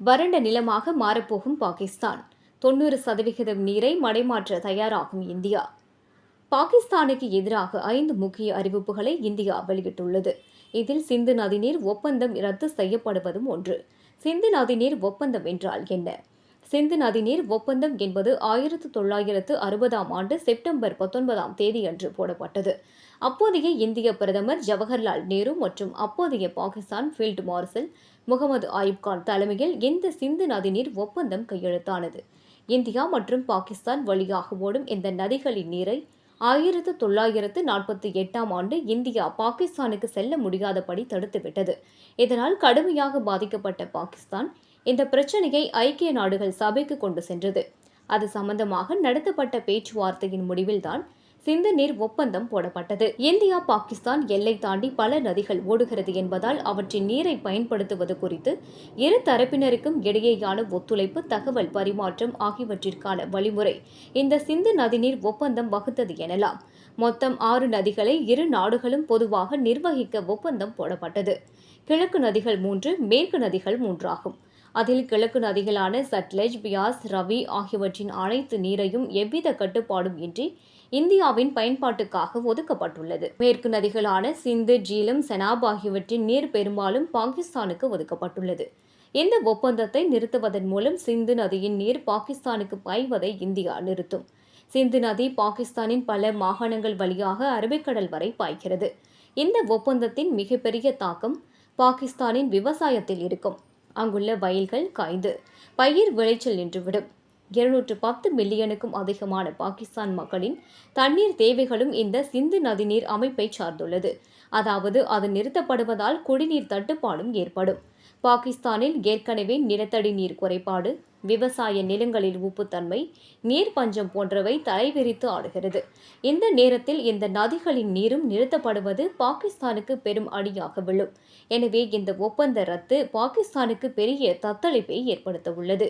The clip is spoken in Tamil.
வறண்ட நிலமாக மாறப்போகும் பாகிஸ்தான். 90% நீரை மடைமாற்ற தயாராகும் இந்தியா. பாகிஸ்தானுக்கு எதிராக 5 முக்கிய அறிவிப்புகளை இந்தியா வெளியிட்டுள்ளது. இதில் சிந்து நதிநீர் ஒப்பந்தம் ரத்து செய்யப்படுவதும் ஒன்று. சிந்து நதிநீர் ஒப்பந்தம் என்றால் என்ன? சிந்து நதிநீர் ஒப்பந்தம் என்பது 1960ஆம் ஆண்டு செப்டம்பர் 19ஆம் தேதியன்று போடப்பட்டது. அப்போதைய இந்திய பிரதமர் ஜவஹர்லால் நேரு மற்றும் அப்போதைய பாகிஸ்தான் ஃபீல்டு மார்ஷல் முகமது அயூப் கான் தலைமையில் இந்த சிந்து நதிநீர் ஒப்பந்தம் கையெழுத்தானது. இந்தியா மற்றும் பாகிஸ்தான் வழியாக ஓடும் இந்த நதிகளின் நீரை 1948ஆம் ஆண்டு இந்தியா பாகிஸ்தானுக்கு செல்ல முடியாதபடி தடுத்துவிட்டது. இதனால் கடுமையாக பாதிக்கப்பட்ட பாகிஸ்தான் இந்த பிரச்சினையை ஐக்கிய நாடுகள் சபைக்கு கொண்டு சென்றது. அது சம்பந்தமாக நடத்தப்பட்ட பேச்சுவார்த்தையின் முடிவில்தான் சிந்து நீர் ஒப்பந்தம் போடப்பட்டது. இந்தியா பாகிஸ்தான் எல்லை தாண்டி பல நதிகள் ஓடுகிறது என்பதால் அவற்றின் நீரை பயன்படுத்துவது குறித்து இரு தரப்பினருக்கும் இடையேயான ஒத்துழைப்பு, தகவல் பரிமாற்றம் ஆகியவற்றிற்கான வழிமுறை இந்த சிந்து நதிநீர் ஒப்பந்தம் வகுத்தது எனலாம். மொத்தம் 6 நதிகளை இரு நாடுகளும் பொதுவாக நிர்வகிக்க ஒப்பந்தம் போடப்பட்டது. கிழக்கு நதிகள் 3, மேற்கு நதிகள் 3 ஆகும். அதில் கிழக்கு நதிகளான சட்லெஜ், பியாஸ், ரவி ஆகியவற்றின் அனைத்து நீரையும் எவ்வித கட்டுப்பாடும் இன்றி இந்தியாவின் பயன்பாட்டுக்காக ஒதுக்கப்பட்டுள்ளது. மேற்கு நதிகளான சிந்து, ஜீலம், செனாப் ஆகியவற்றின் நீர் பெரும்பாலும் பாகிஸ்தானுக்கு ஒதுக்கப்பட்டுள்ளது. இந்த ஒப்பந்தத்தை நிறுத்துவதன் மூலம் சிந்து நதியின் நீர் பாகிஸ்தானுக்கு பாய்வதை இந்தியா நிறுத்தும். சிந்து நதி பாகிஸ்தானின் பல மாகாணங்கள் வழியாக அரபிக்கடல் வரை பாய்கிறது. இந்த ஒப்பந்தத்தின் மிகப்பெரிய தாக்கம் பாகிஸ்தானின் விவசாயத்தில் இருக்கும். அங்குள்ள வயல்கள் காய்ந்து பயிர் விளைச்சல் நின்றுவிடும். 210 மில்லியனுக்கும் அதிகமான பாகிஸ்தான் மக்களின் தண்ணீர் தேவைகளும் இந்த சிந்து நதிநீர் அமைப்பை சார்ந்துள்ளது. அதாவது அது நிறுத்தப்படுவதால் குடிநீர் தட்டுப்பாடும் ஏற்படும். பாகிஸ்தானில் ஏற்கனவே நிலத்தடி நீர் குறைபாடு, விவசாய நிலங்களில் உப்புத்தன்மை, நீர் பஞ்சம் போன்றவை தலைவிரித்து ஆடுகிறது. இந்த நேரத்தில் இந்த நதிகளின் நீரும் நிறுத்தப்படுவது பாகிஸ்தானுக்கு பெரும் அடியாக விழும். எனவே இந்த ஒப்பந்த ரத்து பாகிஸ்தானுக்கு பெரிய தத்தளிப்பை ஏற்படுத்த உள்ளது.